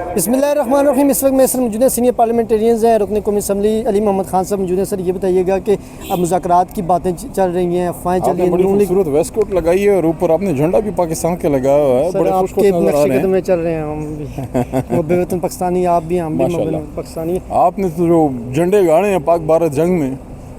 بسم اللہ الرحمن الرحیم۔ اس وقت میں سر موجود ہیں سینئر پارلیمنٹرینز ہیں، رکن قومی اسمبلی علی محمد خان صاحب موجود ہیں۔ سر یہ بتائیے گا کہ اب مذاکرات کی باتیں چل رہی ہیں، افواہیں چل رہی ہیں، بڑی خوبصورت ویسٹ کوٹ لگائی ہے اور اوپر آپ نے جھنڈا بھی پاکستان کے لگایا ہوا ہے، بڑے خوش کے نظر آ نقشے رہے قدم ہیں میں چل رہے ہیں ہم بھی وہ بے وطن پاکستانی، آپ بھی، ہم بھی ماشاءاللہ۔ پاکستانی۔ آپ نے تو جو جھنڈے گاڑے ہیں پاک بھارت جنگ میں،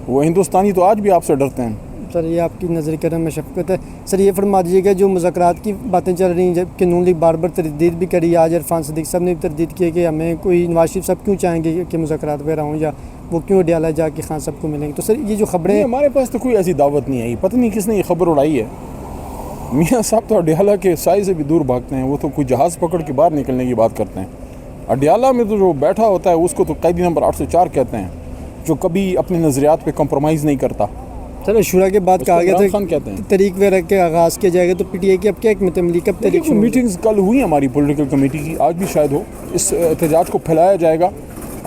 وہ ہندوستانی تو آج بھی آپ سے ڈرتے ہیں۔ سر یہ آپ کی نظر کرم میں شفقت ہے۔ سر یہ فرما دیجیے گا جو مذاکرات کی باتیں چل رہی ہیں، جب کہ نون لیگ بار بار تردید بھی کری، آج عرفان صدیق صاحب نے بھی تردید کی کہ ہمیں کوئی نواز شریف صاحب کیوں چاہیں گے کہ مذاکرات وغیرہ ہوں، یا وہ کیوں اڈیالہ جا کے خان صاحب کو ملیں گے۔ تو سر یہ جو خبریں نہیں، ہمارے پاس تو کوئی ایسی دعوت نہیں آئی، پتہ نہیں کس نے یہ خبر اڑائی ہے۔ میاں صاحب تو اڈیالہ کے سائے سے بھی دور بھاگتے ہیں، وہ تو کوئی جہاز پکڑ کے باہر نکلنے کی بات کرتے ہیں۔ اڈیالہ میں تو جو بیٹھا ہوتا ہے اس کو تو قیدی نمبر 804 کہتے ہیں، جو کبھی اپنے نظریات پہ کمپرومائز نہیں کرتا۔ سر عشورہ کے بعد کہا گیا خان کہتے تھا ہیں تحریک وغیرہ کے آغاز کیا جائے گا، تو پی ٹی آئی کی اب کیا حکمت عملی، کب تحریک شروع ہوگی؟ میٹنگز کل ہوئی ہماری پولیٹیکل کمیٹی کی، آج بھی شاید ہو۔ اس احتجاج کو پھیلایا جائے گا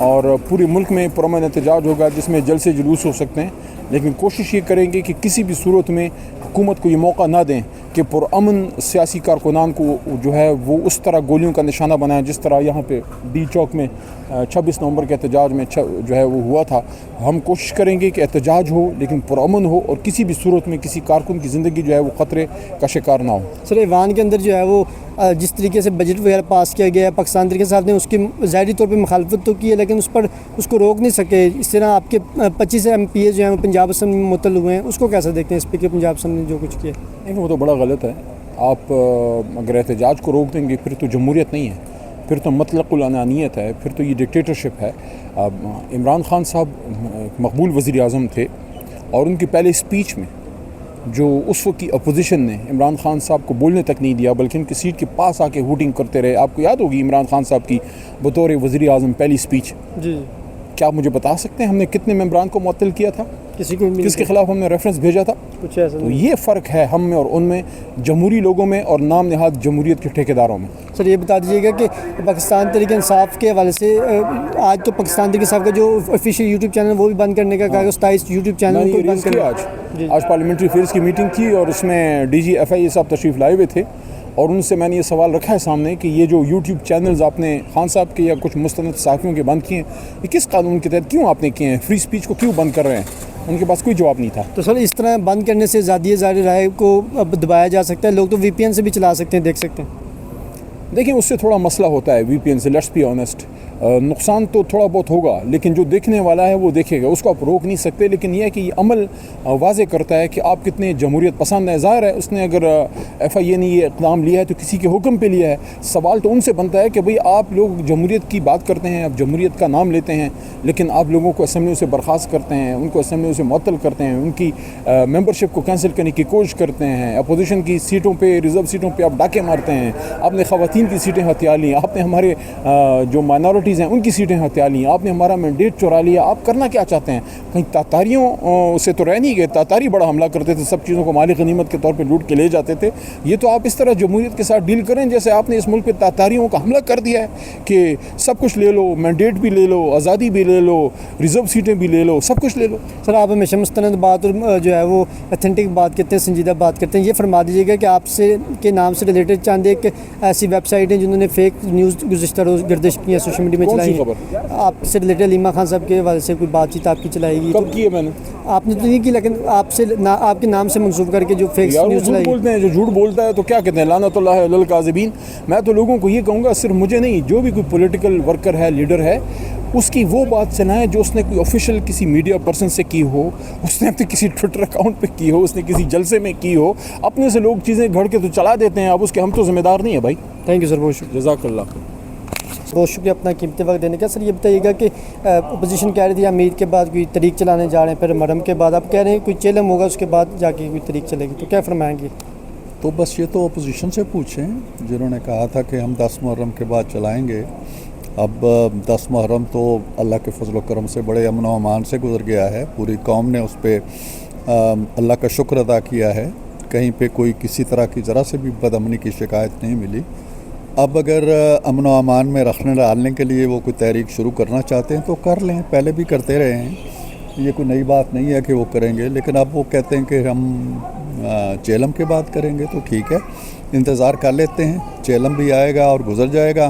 اور پورے ملک میں پرامن احتجاج ہوگا، جس میں جلسے جلوس ہو سکتے ہیں، لیکن کوشش یہ کریں گے کہ کسی بھی صورت میں حکومت کو یہ موقع نہ دیں کہ پرامن سیاسی کارکنان کو جو ہے وہ اس طرح گولیوں کا نشانہ بنائیں جس طرح یہاں پہ ڈی چوک میں 26 نومبر کے احتجاج میں جو ہے وہ ہوا تھا۔ ہم کوشش کریں گے کہ احتجاج ہو لیکن پرامن ہو، اور کسی بھی صورت میں کسی کارکن کی زندگی جو ہے وہ خطرے کا شکار نہ ہو۔ سر ایوان کے اندر جو ہے وہ جس طریقے سے بجٹ وغیرہ پاس کیا گیا ہے، پاکستان طریقے صاحب نے اس کی ظاہری طور پہ مخالفت تو کی ہے، لیکن اس کو روک نہیں سکے۔ اس طرح آپ کے 25 ایم پی اے جو ہیں وہ پنجاب اسمبلی میں معطل ہوئے ہیں، اس کو کیسا دیکھتے ہیں اسپیکر پنجاب اسمبلی نے جو کچھ کیا؟ نہیں، وہ تو بڑا غلط ہے۔ آپ اگر احتجاج کو روک دیں گے پھر تو جمہوریت نہیں ہے، پھر تو مطلق العنانیت ہے، پھر تو یہ ڈکٹیٹرشپ ہے۔ عمران خان صاحب مقبول وزیر اعظم تھے، اور ان کی پہلے اسپیچ میں جو اس وقت کی اپوزیشن نے عمران خان صاحب کو بولنے تک نہیں دیا، بلکہ ان کی سیٹ کے پاس آ کے ہوٹنگ کرتے رہے۔ آپ کو یاد ہوگی عمران خان صاحب کی بطور وزیر اعظم پہلی اسپیچ؟ جی، کیا آپ مجھے بتا سکتے ہیں ہم نے کتنے ممبران کو معطل کیا تھا؟ کسی کو کس کے خلاف ہم نے ریفرنس بھیجا تھا؟ کچھ ایسا تو نہیں۔ یہ فرق ہے ہم میں اور ان میں، جمہوری لوگوں میں اور نام نہاد جمہوریت کے ٹھیکیداروں میں۔ سر یہ بتا دیجیے گا کہ پاکستان تحریک انصاف کے حوالے سے آج تو پاکستان تحریک انصاف کا جو آفیشیل یوٹیوب چینل وہ بھی بند کرنے کا کہا گیا، 27 یوٹیوب چینل کو بند کرنا۔ آج پارلیمنٹری افیئرز کی میٹنگ تھی اور اس میں ڈی جی ایف آئی اے صاحب تشریف لائے ہوئے تھے، اور ان سے میں نے یہ سوال رکھا ہے سامنے کہ یہ جو یوٹیوب چینلز آپ نے خان صاحب کے یا کچھ مستند صحافیوں کے بند کیے ہیں، یہ کس قانون کے تحت کیوں آپ نے کیے ہیں؟ فری اسپیچ کو کیوں بند کر رہے ہیں؟ ان کے پاس کوئی جواب نہیں تھا۔ تو سر اس طرح بند کرنے سے آزادی ظاہر رائے کو اب دبایا جا سکتا ہے، لوگ تو وی پی این سے بھی چلا سکتے ہیں، دیکھ سکتے ہیں۔ دیکھیں، اس سے تھوڑا مسئلہ ہوتا ہے وی پی این سے، لیٹس بی آنیسٹ۔ نقصان تو تھوڑا بہت ہوگا، لیکن جو دیکھنے والا ہے وہ دیکھے گا، اس کو آپ روک نہیں سکتے۔ لیکن یہ ہے کہ یہ عمل واضح کرتا ہے کہ آپ کتنے جمہوریت پسند ہیں۔ ظاہر ہے اس نے اگر ایف آئی اے نے یہ اقدام لیا ہے تو کسی کے حکم پہ لیا ہے۔ سوال تو ان سے بنتا ہے کہ بھئی آپ لوگ جمہوریت کی بات کرتے ہیں، آپ جمہوریت کا نام لیتے ہیں، لیکن آپ لوگوں کو اسمبلیوں سے برخاست کرتے ہیں، ان کو اسمبلیوں سے معطل کرتے ہیں، ان کی ممبرشپ کو کینسل کرنے کی کوشش کرتے ہیں، اپوزیشن کی سیٹوں پہ، ریزرو سیٹوں پہ آپ ڈاکے مارتے ہیں، آپ نے خواتین کی سیٹیں ہتھیا لیں، آپ نے ہمارے جو مائنورٹیز ہیں ان کی سیٹیں ہتھیا لیں، آپ نے ہمارا مینڈیٹ چرا لیا۔ آپ کرنا کیا چاہتے ہیں؟ کہیں تاتاریوں سے تو رہ نہیں گئے؟ تاتاری بڑا حملہ کرتے تھے، سب چیزوں کو مالی غنیمت کے طور پہ لوٹ کے لے جاتے تھے۔ یہ تو آپ اس طرح جمہوریت کے ساتھ ڈیل کریں جیسے آپ نے اس ملک پہ تاتاریوں کا حملہ کر دیا ہے کہ سب کچھ لے لو، مینڈیٹ بھی لے لو، آزادی بھی لے لو، ریزرو سیٹیں بھی لے لو، سب کچھ لے لو۔ سر آپ ہمیشہ مستند بات اور جو ہے وہ اتھینٹک بات کرتے ہیں، سنجیدہ بات کرتے ہیں۔ یہ فرما دیجیے گا کہ آپ سے کے نام سے ریلیٹڈ چاند ایک ایسی ویب سائٹ ہیں جنہوں نے فیک نیوز گزشتہ روز گردش کی ہے، سوشل میڈیا میں چلائی ہے، آپ سے ریلیٹڈ علیمہ خان صاحب کے حوالے سے کوئی بات چیت آپ کی چلائی گئی؟ کب کی ہے میں نے؟ آپ نے تو نہیں کی، لیکن آپ سے آپ کے نام سے منسوب کر کے جو فیک نیوز جھوٹ چلائی۔ بولتے ہیں، جو جھوٹ بولتا ہے تو کیا کہتے ہیں، لعنت اللہ علی الکاذبین۔ میں تو لوگوں کو یہ کہوں گا، صرف مجھے نہیں، جو بھی کوئی پولیٹیکل ورکر ہے، لیڈر ہے، اس کی وہ بات چلائیں جو اس نے کوئی آفیشیل کسی میڈیا پرسن سے کی ہو، اس نے اپنے کسی ٹویٹر اکاؤنٹ پہ کی ہو، اس نے کسی جلسے میں کی ہو۔ اپنے سے لوگ چیزیں گھڑ کے تو چلا دیتے ہیں، اب اس کے ہم تو ذمہ دار نہیں ہیں بھائی۔ تھینک یو سر، بہت شکریہ، جزاک اللہ۔ بہت شکریہ اپنا قیمتی وقت دینے کا۔ سر یہ بتائیے گا کہ اپوزیشن کہہ رہی تھی امیر کے بعد کوئی طریق چلانے جا رہے ہیں، پھر مرم کے بعد آپ کہہ رہے ہیں کوئی چیلم ہوگا اس کے بعد جا کے کوئی طریق چلے گی، تو کیا فرمائیں گے؟ تو بس یہ تو اپوزیشن سے پوچھیں، جنہوں نے کہا تھا کہ ہم 10 محرم کے بعد چلائیں گے۔ اب 10 محرم تو اللہ کے فضل و کرم سے بڑے امن و امان سے گزر گیا ہے، پوری قوم نے اس پہ اللہ کا شکر ادا کیا ہے، کہیں پہ کوئی کسی طرح کی ذرا سے بھی بدامنی کی شکایت نہیں ملی۔ اب اگر امن و امان میں رکھنے ڈالنے کے لیے وہ کوئی تحریک شروع کرنا چاہتے ہیں تو کر لیں، پہلے بھی کرتے رہے ہیں، یہ کوئی نئی بات نہیں ہے کہ وہ کریں گے۔ لیکن اب وہ کہتے ہیں کہ ہم چیلم کے بعد کریں گے، تو ٹھیک ہے، انتظار کر لیتے ہیں، چیلم بھی آئے گا اور گزر جائے گا،